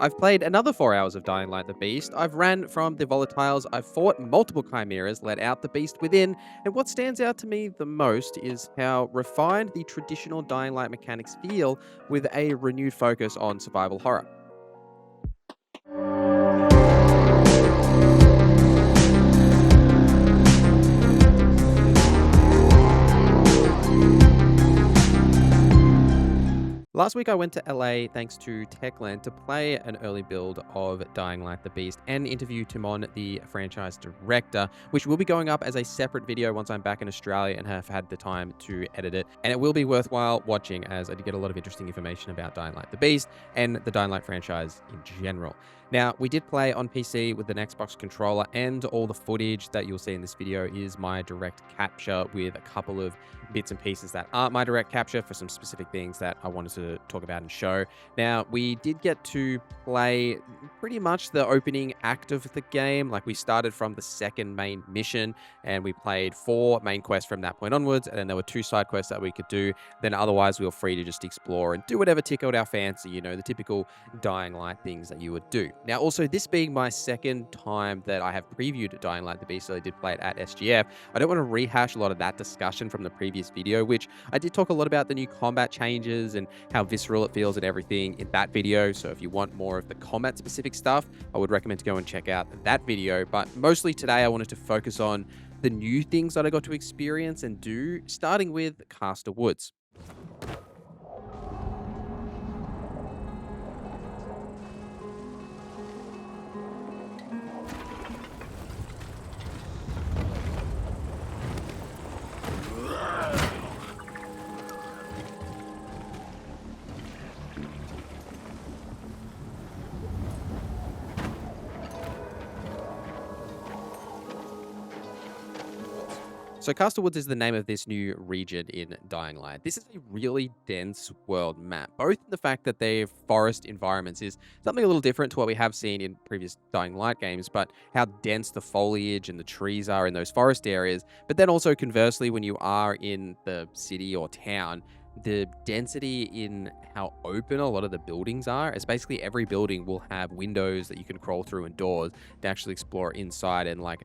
I've played another 4 hours of Dying Light the Beast. I've ran from the volatiles, I've fought multiple chimeras, let out the beast within, and what stands out to me the most is how refined the traditional Dying Light mechanics feel with a renewed focus on survival horror. Last week, I went to LA thanks to Techland to play an early build of Dying Light the Beast and interview Timon, the franchise director, which will be going up as a separate video once I'm back in Australia and have had the time to edit it. And it will be worthwhile watching as I did get a lot of interesting information about Dying Light the Beast and the Dying Light franchise in general. Now, we did play on PC with an Xbox controller, and all the footage that you'll see in this video is my direct capture with a couple of bits and pieces that aren't my direct capture for some specific things that I wanted to talk about and show. Now, we did get to play pretty much the opening act of the game. Like, we started from the second main mission, and we played 4 main quests from that point onwards, and then there were 2 side quests that we could do. Then otherwise, we were free to just explore and do whatever tickled our fancy, you know, the typical Dying Light things that you would do. Now, also, this being my second time that I have previewed Dying Light the Beast, so I did play it at SGF, I don't want to rehash a lot of that discussion from the previous video, which I did talk a lot about the new combat changes and how visceral it feels and everything in that video. So if you want more of the combat specific stuff, I would recommend to go and check out that video. But mostly today, I wanted to focus on the new things that I got to experience and do, starting with Caster Woods. So Castle Woods is the name of this new region in Dying Light. This is a really dense world map. Both the fact that their forest environments is something a little different to what we have seen in previous Dying Light games, but how dense the foliage and the trees are in those forest areas. But then also conversely, when you are in the city or town, the density in how open a lot of the buildings are, as basically every building will have windows that you can crawl through and doors to actually explore inside and like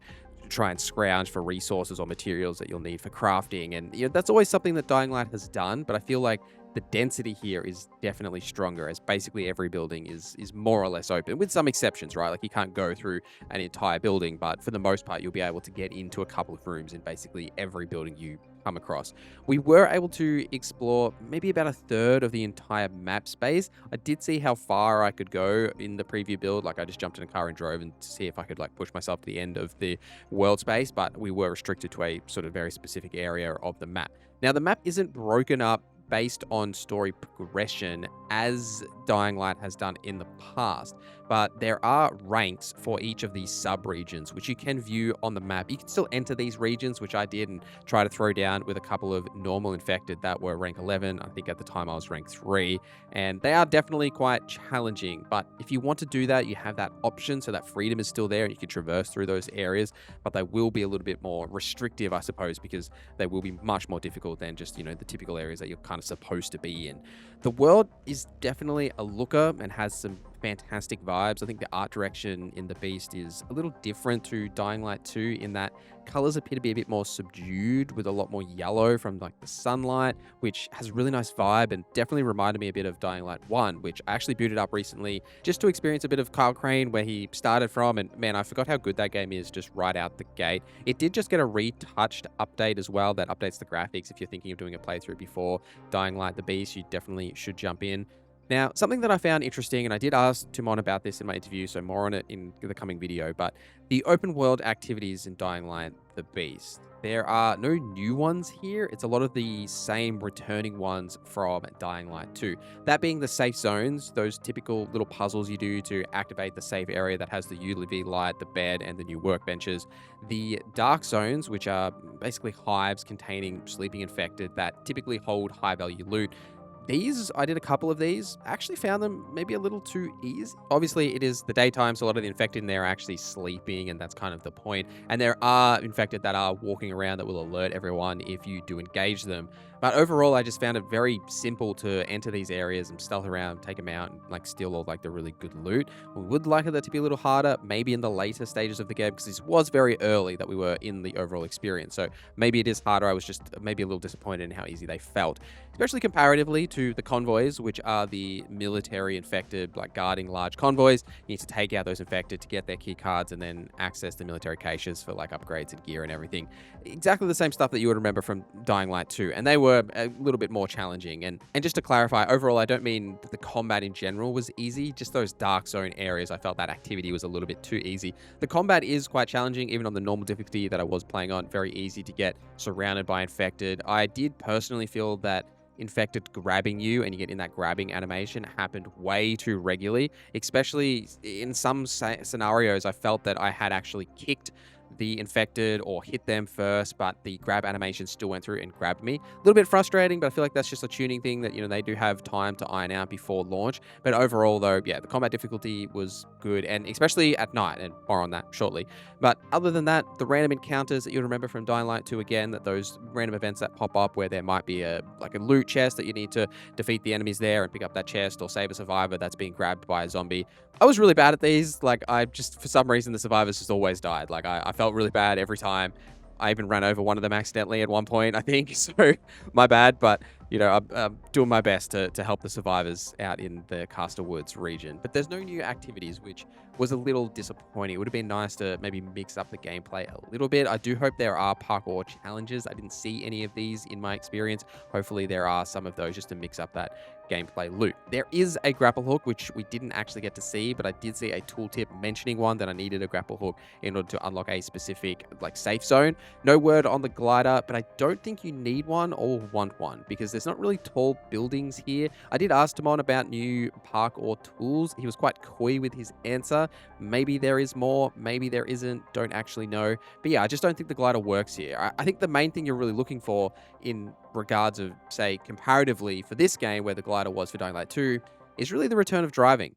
try and scrounge for resources or materials that you'll need for crafting. And you know, that's always something that Dying Light has done, but I feel like the density here is definitely stronger, as basically every building is more or less open, with some exceptions, right? Like you can't go through an entire building, but for the most part, you'll be able to get into a couple of rooms in basically every building you come across. We were able to explore maybe about a third of the entire map space. I did see how far I could go in the preview build. Like I just jumped in a car and drove and to see if I could like push myself to the end of the world space, but we were restricted to a sort of very specific area of the map. Now the map isn't broken up based on story progression as Dying Light has done in the past, but there are ranks for each of these sub-regions, which you can view on the map. You can still enter these regions, which I did, and try to throw down with a couple of normal infected that were rank 11. I think at the time I was rank 3, and they are definitely quite challenging, but if you want to do that, you have that option, so that freedom is still there and you can traverse through those areas, but they will be a little bit more restrictive, I suppose, because they will be much more difficult than just, you know, the typical areas that you're kind of supposed to be in. The world is definitely a looker and has some fantastic vibes. I think the art direction in The Beast is a little different to Dying Light 2 in that colors appear to be a bit more subdued with a lot more yellow from like the sunlight, which has a really nice vibe and definitely reminded me a bit of Dying Light 1, which I actually booted up recently just to experience a bit of Kyle Crane where he started from, and man, I forgot how good that game is just right out the gate. It did just get a retouched update as well that updates the graphics. If you're thinking of doing a playthrough before Dying Light the Beast, you definitely should jump in. Now, something that I found interesting, and I did ask Timon about this in my interview, so more on it in the coming video, but the open world activities in Dying Light the Beast. There are no new ones here. It's a lot of the same returning ones from Dying Light 2. That being the safe zones, those typical little puzzles you do to activate the safe area that has the UV light, the bed, and the new workbenches. The dark zones, which are basically hives containing sleeping infected that typically hold high value loot. These, I did a couple of these. I actually found them maybe a little too easy. Obviously, it is the daytime, so a lot of the infected in there are actually sleeping, and that's kind of the point. And there are infected that are walking around that will alert everyone if you do engage them. But overall, I just found it very simple to enter these areas and stealth around, take them out, and like steal all like the really good loot. We would like that to be a little harder, maybe in the later stages of the game, because this was very early that we were in the overall experience. So maybe it is harder. I was just maybe a little disappointed in how easy they felt, especially comparatively to the convoys, which are the military infected, like guarding large convoys. You need to take out those infected to get their key cards and then access the military caches for like upgrades and gear and everything. Exactly the same stuff that you would remember from Dying Light 2, and they were a little bit more challenging. And just to clarify, overall, I don't mean that the combat in general was easy, just those dark zone areas, I felt that activity was a little bit too easy. The combat is quite challenging, even on the normal difficulty that I was playing on, very easy to get surrounded by infected. I did personally feel that infected grabbing you and you get in that grabbing animation happened way too regularly, especially in some scenarios. I felt that I had actually kicked the infected or hit them first, but the grab animation still went through and grabbed me. A little bit frustrating, but I feel like that's just a tuning thing that, they do have time to iron out before launch. But overall, though, yeah, the combat difficulty was good, and especially at night, and more on that shortly. But other than that, the random encounters that you'll remember from Dying Light 2, again, that those random events that pop up where there might be a loot chest that you need to defeat the enemies there and pick up that chest, or save a survivor that's being grabbed by a zombie. I was really bad at these. Like, I just, for some reason, the survivors just always died. Like, I felt really bad every time. I even ran over one of them accidentally at one point, I think. So, my bad. But, I'm doing my best to help the survivors out in the Caster Woods region. But there's no new activities, which was a little disappointing. It would have been nice to maybe mix up the gameplay a little bit. I do hope there are parkour challenges. I didn't see any of these in my experience. Hopefully there are some of those just to mix up that gameplay loot. There is a grapple hook, which we didn't actually get to see, but I did see a tooltip mentioning one, that I needed a grapple hook in order to unlock a specific safe zone. No word on the glider, but I don't think you need one or want one, because there's not really tall buildings here. I did ask Timon about new parkour tools. He was quite coy with his answer. Maybe there is more, maybe there isn't, don't actually know. But yeah, I just don't think the glider works here. I think the main thing you're really looking for in regards of, say, comparatively for this game, where the glider was for Dying Light 2, is really the return of driving.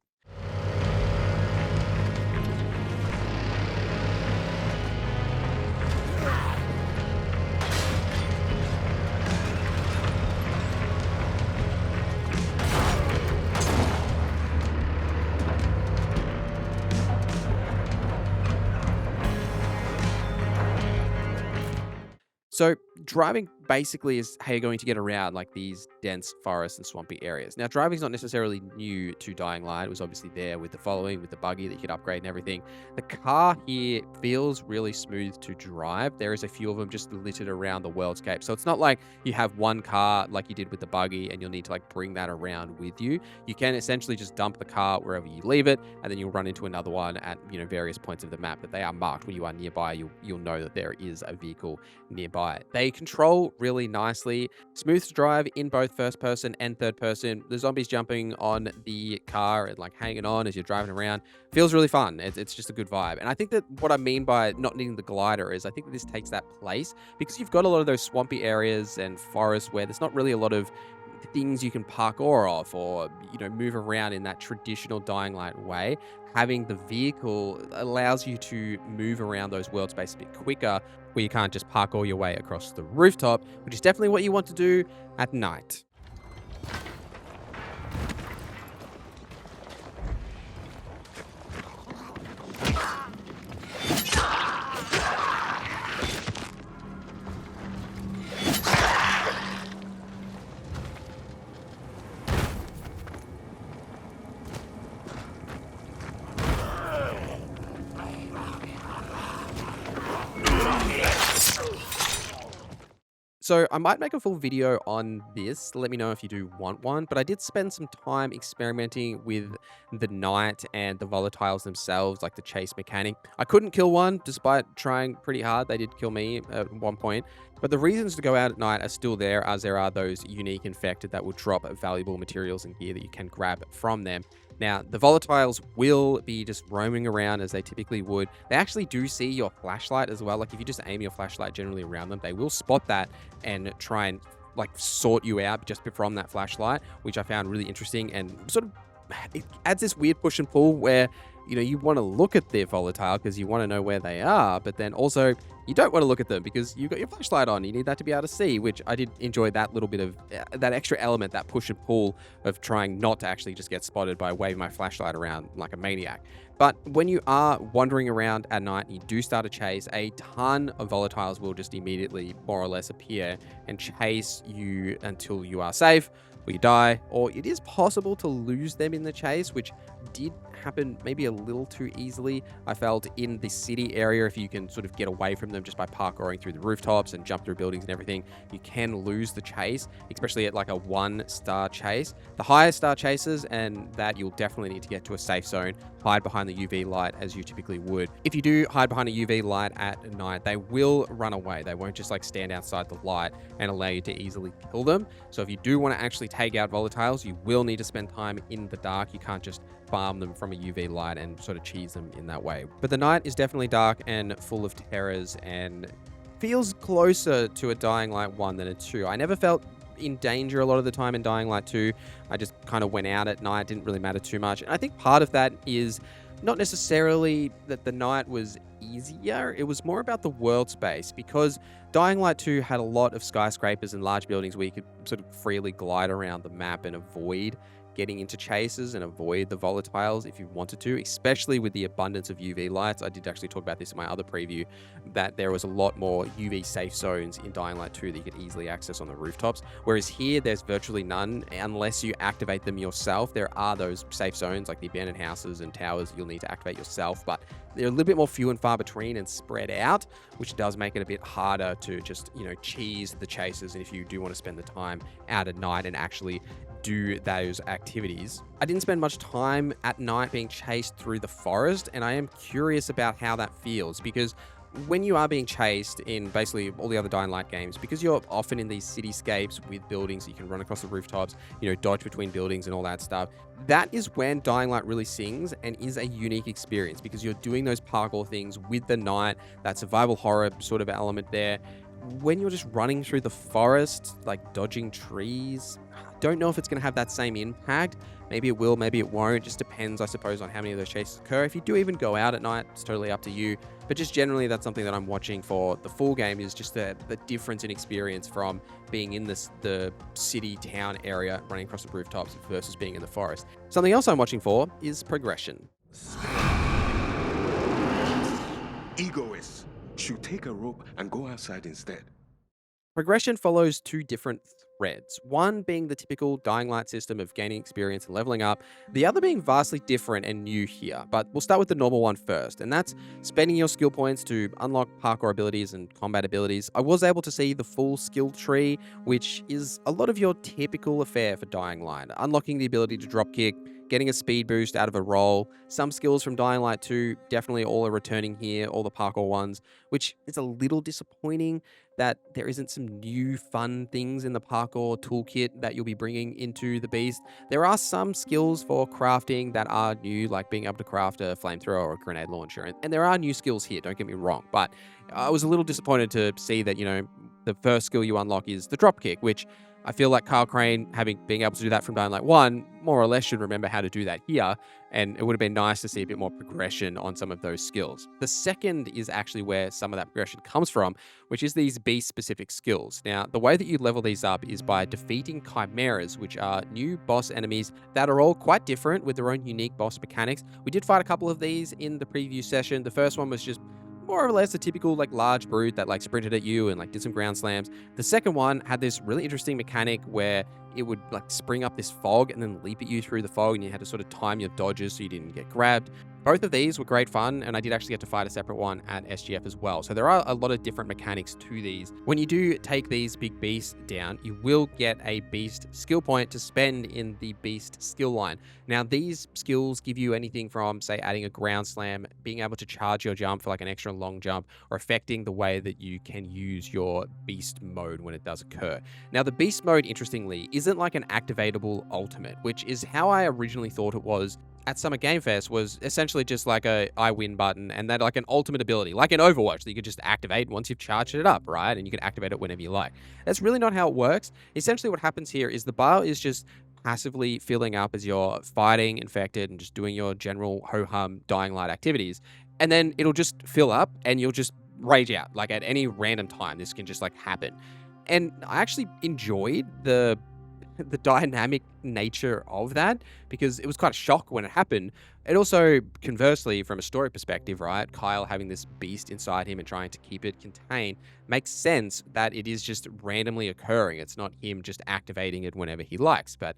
So driving basically is how you're going to get around these dense forests and swampy areas. Now, driving is not necessarily new to Dying Light. It was obviously there with the following, with the buggy that you could upgrade and everything. The car here feels really smooth to drive. There is a few of them just littered around the worldscape. So it's not like you have one car like you did with the buggy and you'll need to bring that around with you. You can essentially just dump the car wherever you leave it, and then you'll run into another one at various points of the map that they are marked. When you are nearby, you'll know that there is a vehicle nearby. They control really nicely. Smooth to drive in both first person and third person. The zombies jumping on the car and hanging on as you're driving around feels really fun. It's just a good vibe. And I think that what I mean by not needing the glider is I think that this takes that place, because you've got a lot of those swampy areas and forests where there's not really a lot of things you can parkour off or move around in that traditional Dying Light way. Having the vehicle allows you to move around those world space a bit quicker, where you can't just parkour your way across the rooftop, which is definitely what you want to do at night. So I might make a full video on this. Let me know if you do want one. But I did spend some time experimenting with the night and the volatiles themselves, like the chase mechanic. I couldn't kill one despite trying pretty hard. They did kill me at one point. But the reasons to go out at night are still there, as there are those unique infected that will drop valuable materials and gear that you can grab from them. Now, the volatiles will be just roaming around as they typically would. They actually do see your flashlight as well. If you just aim your flashlight generally around them, they will spot that and try and like sort you out just from that flashlight, which I found really interesting and sort of it adds this weird push and pull where you want to look at their volatile because you want to know where they are, but then also you don't want to look at them because you've got your flashlight on. You need that to be able to see, which I did enjoy that little bit of that extra element, that push and pull of trying not to actually just get spotted by waving my flashlight around like a maniac. But when you are wandering around at night and you do start a chase, a ton of volatiles will just immediately more or less appear and chase you until you are safe, or you die, or it is possible to lose them in the chase, which did happen maybe a little too easily. I felt in the city area, if you can sort of get away from them just by parkouring through the rooftops and jump through buildings and everything, you can lose the chase, especially at like a 1-star chase. The higher star chases, and that you'll definitely need to get to a safe zone, hide behind the UV light as you typically would. If you do hide behind a UV light at night, they will run away. They won't just like stand outside the light and allow you to easily kill them. So if you do want to actually take out volatiles, you will need to spend time in the dark. You can't just farm them from a UV light and sort of cheese them in that way. But the night is definitely dark and full of terrors and feels closer to a Dying Light 1 than a 2. I never felt in danger a lot of the time in Dying Light 2. I just kind of went out at night, didn't really matter too much. And I think part of that is not necessarily that the night was easier, it was more about the world space, because Dying Light 2 had a lot of skyscrapers and large buildings where you could sort of freely glide around the map and avoid getting into chases and avoid the volatiles if you wanted to, especially with the abundance of UV lights. I did actually talk about this in my other preview, that there was a lot more UV safe zones in Dying Light 2 that you could easily access on the rooftops, whereas here there's virtually none unless you activate them yourself. There are those safe zones like the abandoned houses and towers you'll need to activate yourself, but they're a little bit more few and far between and spread out, which does make it a bit harder to just, cheese the chases. And if you do want to spend the time out at night and actually do those activities. I didn't spend much time at night being chased through the forest, and I am curious about how that feels, because when you are being chased in basically all the other Dying Light games, because you're often in these cityscapes with buildings, you can run across the rooftops, dodge between buildings and all that stuff. That is when Dying Light really sings and is a unique experience, because you're doing those parkour things with the night, that survival horror sort of element there. When you're just running through the forest, like dodging trees, I don't know if it's going to have that same impact. Maybe it will, maybe it won't. It just depends, I suppose, on how many of those chases occur. If you do even go out at night, it's totally up to you. But just generally, that's something that I'm watching for the full game, is just the difference in experience from being in the city town area, running across the rooftops, versus being in the forest. Something else I'm watching for is progression. Egoists should take a rope and go outside instead. Progression follows two different threads, one being the typical Dying Light system of gaining experience and leveling up, the other being vastly different and new here. But we'll start with the normal one first, and that's spending your skill points to unlock parkour abilities and combat abilities. I was able to see the full skill tree, which is a lot of your typical affair for Dying Light, unlocking the ability to dropkick, getting a speed boost out of a roll. Some skills from Dying Light 2 definitely all are returning here, all the parkour ones, which is a little disappointing that there isn't some new fun things in the parkour toolkit that you'll be bringing into the beast. There are some skills for crafting that are new, like being able to craft a flamethrower or a grenade launcher, and there are new skills here, don't get me wrong, but I was a little disappointed to see that, the first skill you unlock is the dropkick, which I feel like Kyle Crane, being able to do that from Dying Light 1, more or less should remember how to do that here, and it would have been nice to see a bit more progression on some of those skills. The second is actually where some of that progression comes from, which is these beast-specific skills. Now, the way that you level these up is by defeating chimeras, which are new boss enemies that are all quite different with their own unique boss mechanics. We did fight a couple of these in the preview session. The first one was just more or less a typical large brute that sprinted at you and did some ground slams. The second one had this really interesting mechanic where it would spring up this fog and then leap at you through the fog, and you had to sort of time your dodges so you didn't get grabbed. Both of these were great fun, and I did actually get to fight a separate one at SGF as well. So there are a lot of different mechanics to these. When you do take these big beasts down, you will get a beast skill point to spend in the beast skill line. Now, these skills give you anything from, say, adding a ground slam, being able to charge your jump for an extra long jump, or affecting the way that you can use your beast mode when it does occur. Now, the beast mode, interestingly, is isn't like an activatable ultimate, which is how I originally thought it was at Summer Game Fest, was essentially just like a I win button and then like an ultimate ability, like in Overwatch, that you could just activate once you've charged it up, right? And you can activate it whenever you like. That's really not how it works. Essentially what happens here is the bar is just passively filling up as you're fighting infected and just doing your general ho-hum dying light activities. And then it'll just fill up and you'll just rage out. Like at any random time, this can just like happen. And I actually enjoyed the dynamic nature of that because it was quite a shock when it happened. It also, conversely, from a story perspective, right, Kyle having this beast inside him and trying to keep it contained makes sense that it is just randomly occurring. It's not him just activating it whenever he likes, but,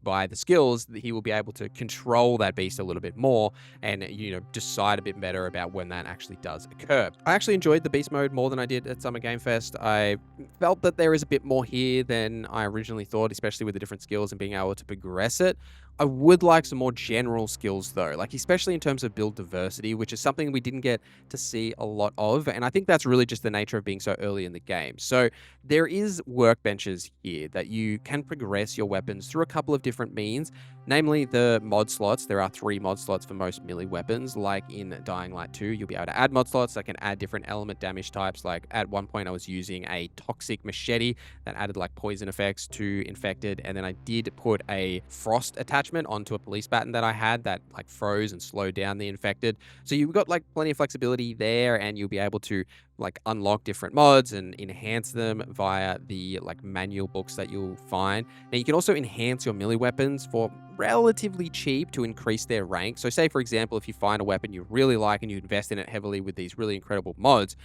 by the skills, he will be able to control that beast a little bit more and, decide a bit better about when that actually does occur. I actually enjoyed the beast mode more than I did at Summer Game Fest. I felt that there is a bit more here than I originally thought, especially with the different skills and being able to progress it. I would like some more general skills though, like especially in terms of build diversity, which is something we didn't get to see a lot of. And I think that's really just the nature of being so early in the game. So there is workbenches here that you can progress your weapons through a couple of different means, namely the mod slots. There are 3 mod slots for most melee weapons, like in Dying Light 2. You'll be able to add mod slots that can add different element damage types. Like at one point I was using a toxic machete that added like poison effects to infected, and then I did put a frost attachment onto a police baton that I had that like froze and slowed down the infected. So you've got like plenty of flexibility there, and you'll be able to like unlock different mods and enhance them via the like manual books that you'll find. Now you can also enhance your melee weapons for relatively cheap to increase their rank. So say for example, if you find a weapon you really like and you invest in it heavily with these really incredible mods,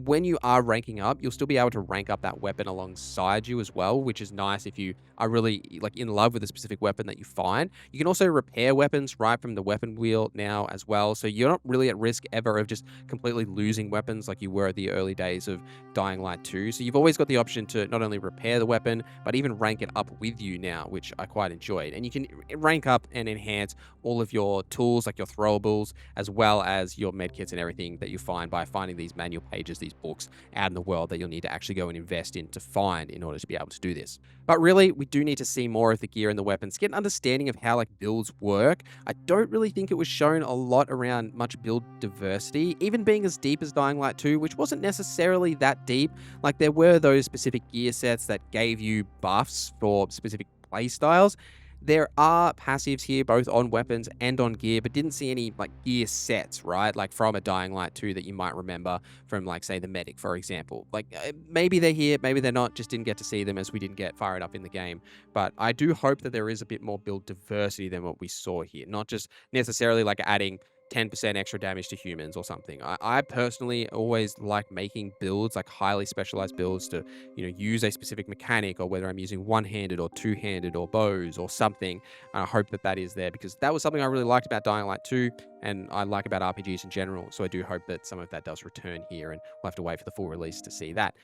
when you are ranking up, you'll still be able to rank up that weapon alongside you as well, which is nice if you are really like in love with a specific weapon that you find. You can also repair weapons right from the weapon wheel now as well, so you're not really at risk ever of just completely losing weapons like you were at the early days of Dying Light 2. So you've always got the option to not only repair the weapon, but even rank it up with you now, which I quite enjoyed. And you can rank up and enhance all of your tools, like your throwables, as well as your medkits and everything that you find by finding these manual pages, these books out in the world that you'll need to actually go and invest in to find in order to be able to do this. But really, we do need to see more of the gear and the weapons, get an understanding of how like builds work. I don't really think it was shown a lot around much build diversity, even being as deep as Dying Light 2, which wasn't necessarily that deep. Like there were those specific gear sets that gave you buffs for specific play styles. There are passives here, both on weapons and on gear, but didn't see any like gear sets, right? Like from a Dying Light 2 that you might remember from like, say, the Medic, for example. Like maybe they're here, maybe they're not, just didn't get to see them as we didn't get fired up in the game. But I do hope that there is a bit more build diversity than what we saw here, not just necessarily like adding 10% extra damage to humans or something. I personally always like making builds, like highly specialized builds to, use a specific mechanic, or whether I'm using one-handed or two-handed or bows or something. And I hope that that is there, because that was something I really liked about Dying Light 2 and I like about RPGs in general. So I do hope that some of that does return here, and we'll have to wait for the full release to see that.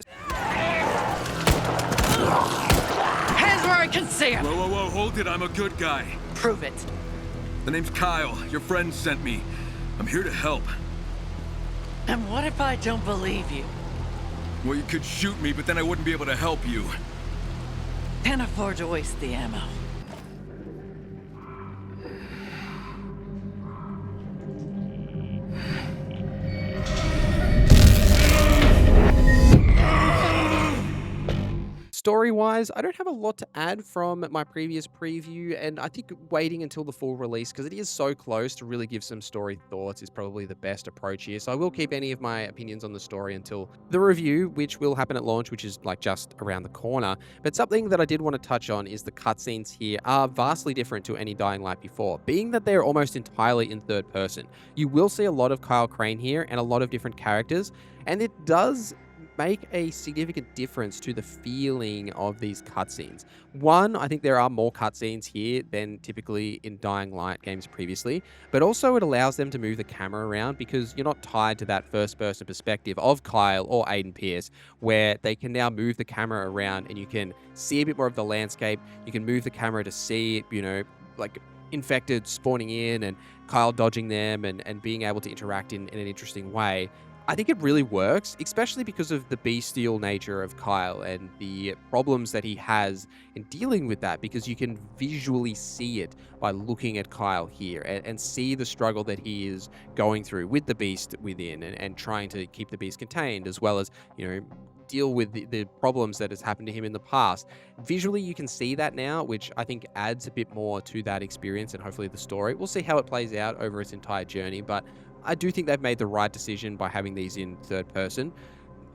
Hands where I can see him! Whoa, whoa, whoa, hold it, I'm a good guy. Prove it. The name's Kyle, your friend sent me. I'm here to help. And what if I don't believe you? Well, you could shoot me, but then I wouldn't be able to help you. Can't afford to waste the ammo. Story-wise, I don't have a lot to add from my previous preview, and I think waiting until the full release, because it is so close, to really give some story thoughts is probably the best approach here. So I will keep any of my opinions on the story until the review, which will happen at launch, which is like just around the corner. But something that I did want to touch on is the cutscenes here are vastly different to any Dying Light before, being that they're almost entirely in third person. You will see a lot of Kyle Crane here and a lot of different characters, and it does make a significant difference to the feeling of these cutscenes. One, I think there are more cutscenes here than typically in Dying Light games previously, but also it allows them to move the camera around, because you're not tied to that first-person perspective of Kyle or Aiden Pierce, where they can now move the camera around and you can see a bit more of the landscape. You can move the camera to see, like infected spawning in and Kyle dodging them and being able to interact in an interesting way. I think it really works, especially because of the bestial nature of Kyle and the problems that he has in dealing with that, because you can visually see it by looking at Kyle here and see the struggle that he is going through with the beast within and trying to keep the beast contained, as well as, deal with the problems that has happened to him in the past. Visually, you can see that now, which I think adds a bit more to that experience and hopefully the story. We'll see how it plays out over its entire journey, but I do think they've made the right decision by having these in third person.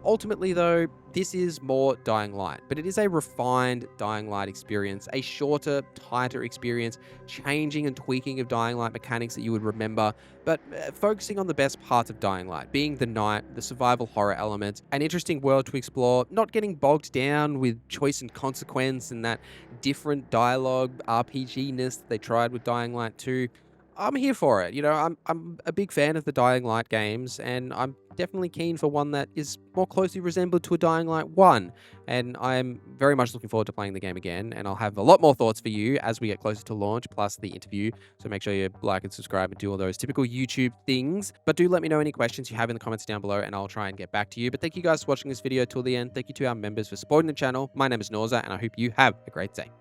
Ultimately, though, this is more Dying Light, but it is a refined Dying Light experience, a shorter, tighter experience, changing and tweaking of Dying Light mechanics that you would remember, but focusing on the best parts of Dying Light, being the night, the survival horror element, an interesting world to explore, not getting bogged down with choice and consequence and that different dialogue RPG-ness that they tried with Dying Light 2. I'm here for it. I'm a big fan of the Dying Light games, and I'm definitely keen for one that is more closely resembled to a Dying Light 1. And I'm very much looking forward to playing the game again, and I'll have a lot more thoughts for you as we get closer to launch, plus the interview. So make sure you like and subscribe and do all those typical YouTube things. But do let me know any questions you have in the comments down below, and I'll try and get back to you. But thank you guys for watching this video till the end. Thank you to our members for supporting the channel. My name is Norza, and I hope you have a great day.